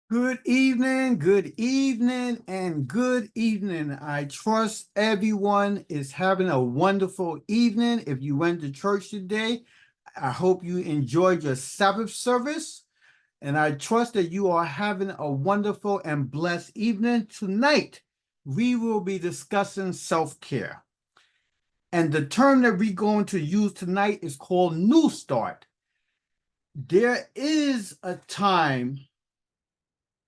good evening, and good evening. I trust everyone is having a wonderful evening. If you went to church today, I hope you enjoyed your Sabbath service, and I trust that you are having a wonderful and blessed evening. Tonight, we will be discussing self-care. And the term that we're going to use tonight is called New Start. There is a time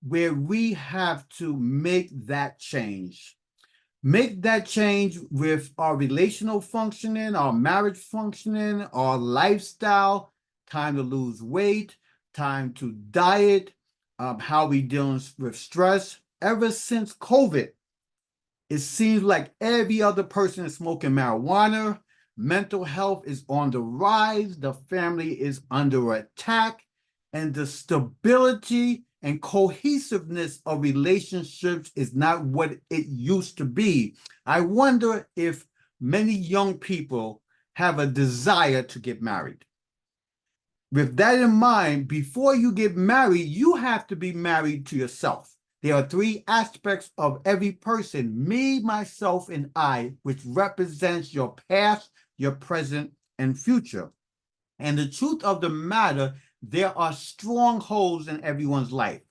where we have to make that change. Make that change with our relational functioning, our marriage functioning, our lifestyle, time to lose weight, time to diet, how we dealing with stress. Ever since COVID, it seems like every other person is smoking marijuana. Mental health is on the rise. The family is under attack. And the stability and cohesiveness of relationships is not what it used to be. I wonder if many young people have a desire to get married. With that in mind, before you get married, you have to be married to yourself. There are three aspects of every person, me, myself, and I, which represents your past, your present, and future. And the truth of the matter, there are strongholds in everyone's life.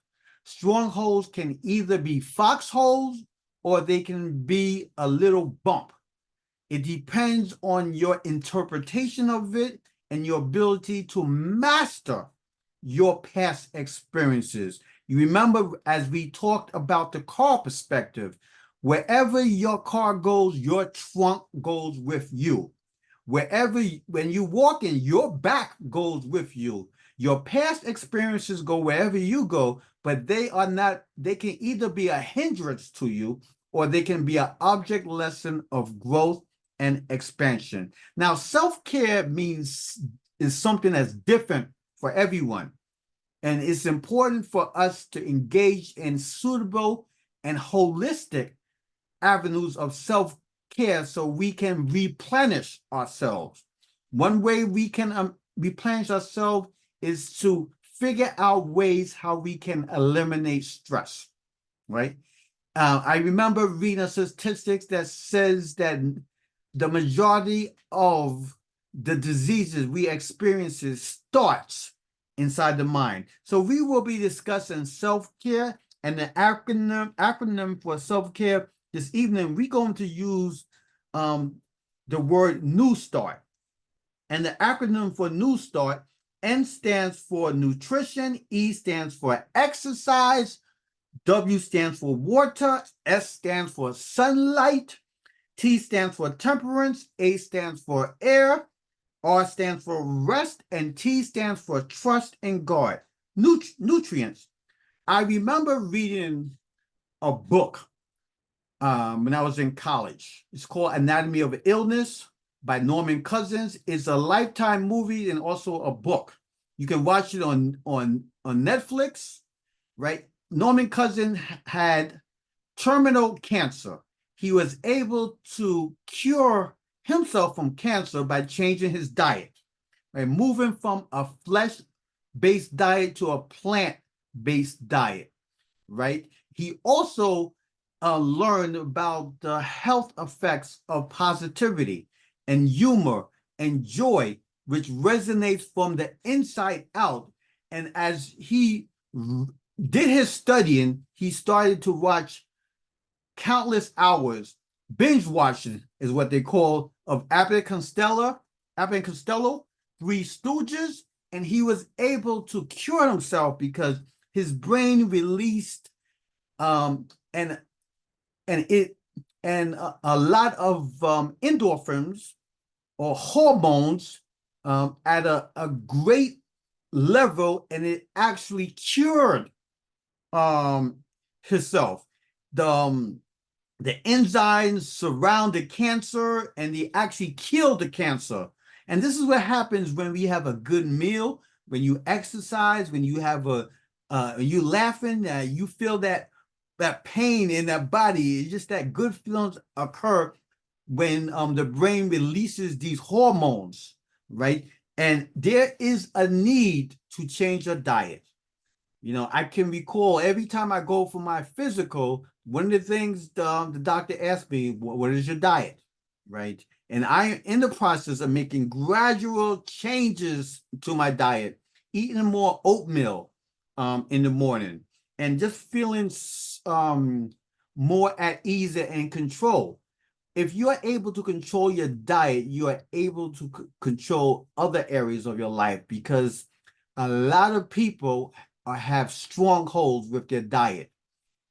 Strongholds can either be foxholes or they can be a little bump. It depends on your interpretation of it and your ability to master your past experiences. You remember, as we talked about the car perspective, wherever your car goes, your trunk goes with you. Wherever, when you walk in, your back goes with you. Your past experiences go wherever you go, but they are not, they can either be a hindrance to you or they can be an object lesson of growth and expansion. Now, self-care means is something that's different for everyone. And it's important for us to engage in suitable and holistic avenues of self-care so we can replenish ourselves. One way we can replenish ourselves is to figure out ways how we can eliminate stress, right? I remember reading a statistics that says that the majority of the diseases we experience starts inside the mind. So we will be discussing self-care and the acronym for self-care this evening. We're going to use the word New Start. And the acronym for New Start, N stands for nutrition, E stands for exercise, W stands for water, S stands for sunlight, T stands for temperance, A stands for air, R stands for rest, and T stands for trust in God. Nutrients. I remember reading a book when I was in college. It's called Anatomy of Illness by Norman Cousins. It's a Lifetime movie and also a book. You can watch it on Netflix, right? Norman Cousins had terminal cancer. He was able to cure himself from cancer by changing his diet, right? Moving from a flesh-based diet to a plant-based diet, right? He also learned about the health effects of positivity and humor and joy, which resonates from the inside out. And as he did his studying, he started to watch countless hours, binge watching is what they call, of Abbott and Costello, Three Stooges, and he was able to cure himself because his brain released and it and a lot of endorphins or hormones at a great level, and it actually cured himself. The enzymes surround the cancer and they actually kill the cancer. And this is what happens when we have a good meal, when you exercise, when you have you laughing, you feel that pain in that body. It's just that good feelings occur when the brain releases these hormones, right? And there is a need to change your diet. I can recall every time I go for my physical, one of the things the doctor asked me, what is your diet? Right. And I am in the process of making gradual changes to my diet, eating more oatmeal in the morning, and just feeling more at ease and in control. If you are able to control your diet, you are able to control other areas of your life, because a lot of people have strongholds with their diet.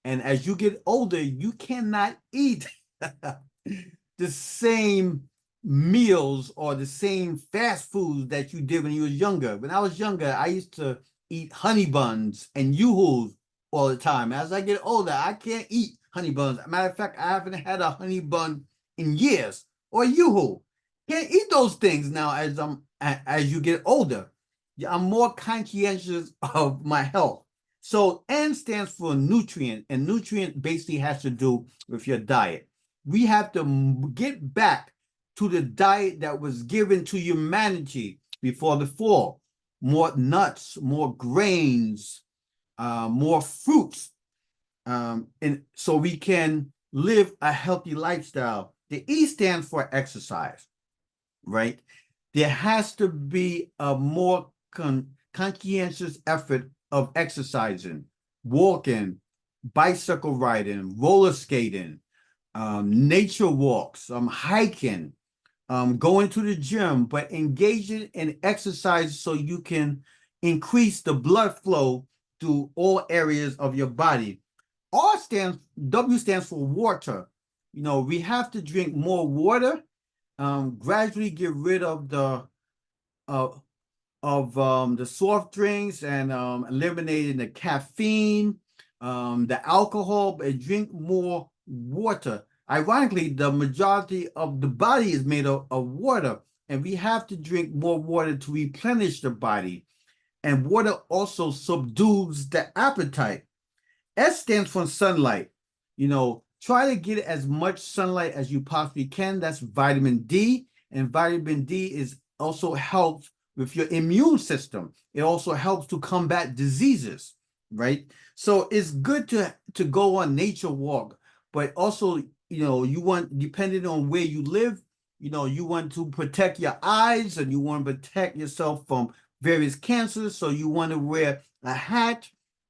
And as you get older, you cannot eat the same meals or the same fast foods that you did when you was younger. When I was younger, I used to eat honey buns and yoo-hoos all the time. As I get older, I can't eat honey buns. Matter of fact, I haven't had a honey bun in years, or yoo-hoo. Can't eat those things now as you get older. Yeah, I'm more conscientious of my health. So N stands for nutrient, and nutrient basically has to do with your diet. We have to get back to the diet that was given to humanity before the fall. More nuts, more grains, more fruits, and so we can live a healthy lifestyle. The E stands for exercise, right? There has to be a more conscientious effort of exercising, walking, bicycle riding, roller skating, nature walks, hiking, going to the gym, but engaging in exercise so you can increase the blood flow to all areas of your body. W stands for water. We have to drink more water, gradually get rid of uh, the soft drinks, and eliminating the caffeine, the alcohol, and drink more water. Ironically, the majority of the body is made of water, and we have to drink more water to replenish the body. And water also subdues the appetite. S stands for sunlight. Try to get as much sunlight as you possibly can. That's vitamin D. And vitamin D is also helps with your immune system. It also helps to combat diseases, right? So it's good to go on nature walk, but also, you want, depending on where you live, you want to protect your eyes, and you want to protect yourself from various cancers. So you want to wear a hat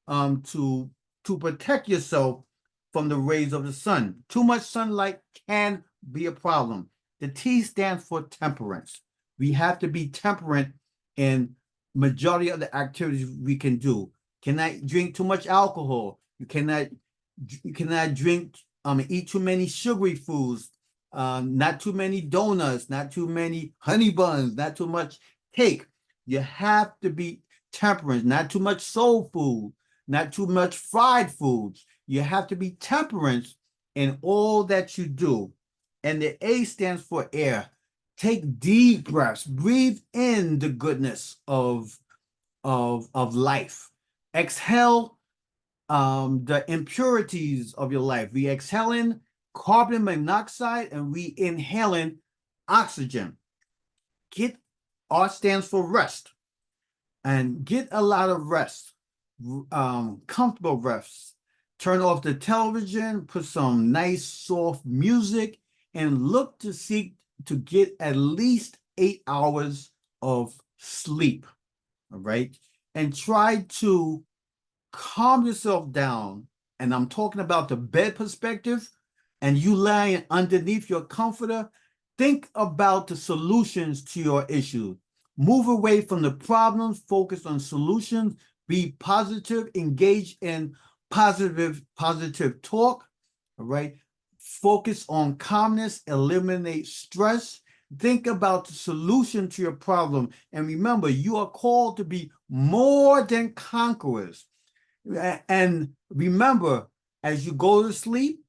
to protect yourself from the rays of the sun. Too much sunlight can be a problem. The T stands for temperance. We have to be temperate in majority of the activities we can do. Cannot drink too much alcohol. You cannot drink eat too many sugary foods, not too many donuts, not too many honey buns, not too much cake. You have to be temperate, not too much soul food, not too much fried foods. You have to be temperate in all that you do. And the A stands for air. Take deep breaths. Breathe in the goodness of life. Exhale the impurities of your life. We exhaling carbon monoxide, and we inhaling oxygen. Get R stands for rest, and get a lot of rest, comfortable rest. Turn off the television, put some nice soft music, and look to seek to get at least 8 hours of sleep. All right. And try to calm yourself down. And I'm talking about the bed perspective, and you lying underneath your comforter. Think about the solutions to your issue. Move away from the problems, focus on solutions, be positive, engage in positive talk. All right. Focus on calmness, eliminate stress. Think about the solution to your problem. And remember, you are called to be more than conquerors. And remember, as you go to sleep,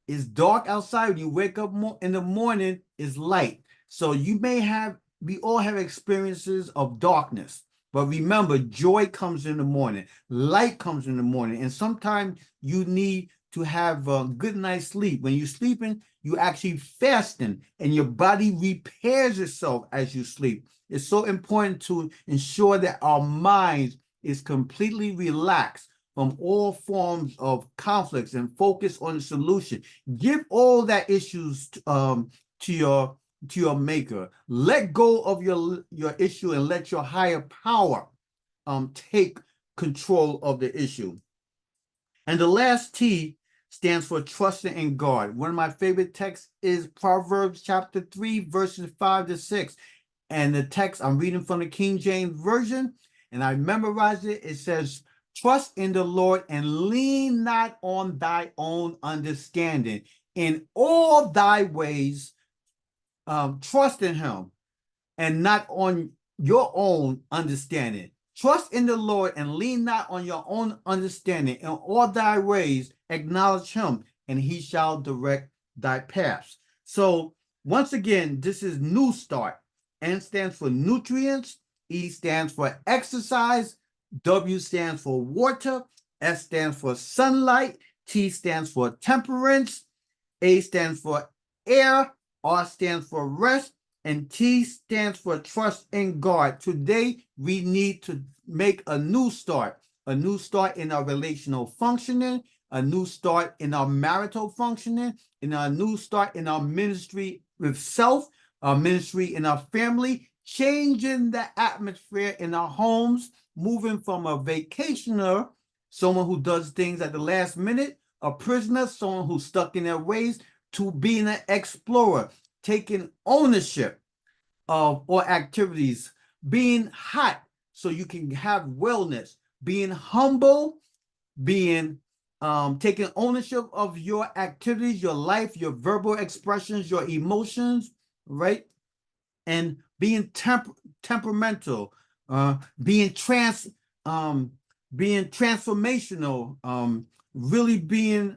it's dark outside. When you wake up in the morning, it's light. So we all have experiences of darkness. But remember, joy comes in the morning, light comes in the morning. And sometimes you need to have a good night's sleep. When you're sleeping, you actually fasting, and your body repairs itself as you sleep. It's so important to ensure that our minds is completely relaxed from all forms of conflicts and focus on the solution. Give all that issues to your maker. Let go of your issue and let your higher power take control of the issue. And the last T stands for trusting in God. One of my favorite texts is Proverbs chapter 3, verses 5-6. And the text I'm reading from the King James Version, and I memorized it. It says, trust in the Lord and lean not on thy own understanding. In all thy ways, trust in him and not on your own understanding. Trust in the Lord and lean not on your own understanding. In all thy ways, acknowledge him, and he shall direct thy paths. So, once again, this is New Start. N stands for nutrients, E stands for exercise, W stands for water, S stands for sunlight, T stands for temperance, A stands for air, R stands for rest, and T stands for trust in God. Today, we need to make a new start in our relational functioning, a new start in our marital functioning, and a new start in our ministry with self, our ministry in our family, changing the atmosphere in our homes, moving from a vacationer, someone who does things at the last minute, a prisoner, someone who's stuck in their ways, to being an explorer, taking ownership of or activities, being hot so you can have wellness, being humble, being taking ownership of your activities, your life, your verbal expressions, your emotions, right? And being temperamental, being being transformational, really being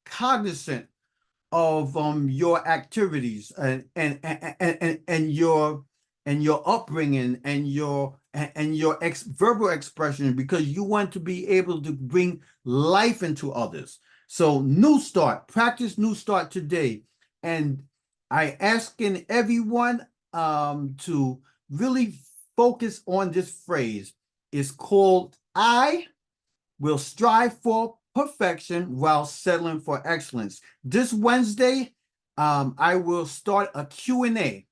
cognizant of your activities and your upbringing and your verbal expression, because you want to be able to bring life into others. So new start, practice new start today. And I asking everyone to really focus on this phrase. It's called I will strive for perfection while settling for excellence. This Wednesday, I will start a Q&A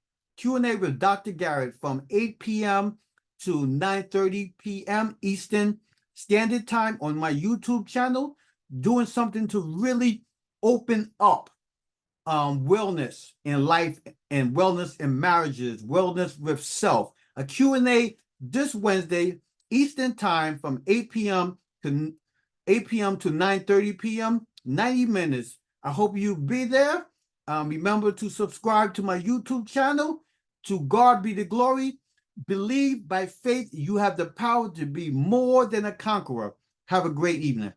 with Dr. Garrett from 8 p.m. to 9:30 p.m. Eastern Standard Time on my YouTube channel, doing something to really open up wellness in life and wellness in marriages, wellness with self. A Q&A this Wednesday, Eastern Time from 8 p.m. to 9:30 p.m., 90 minutes. I hope you be there. Remember to subscribe to my YouTube channel. To God be the glory. Believe by faith you have the power to be more than a conqueror. Have a great evening.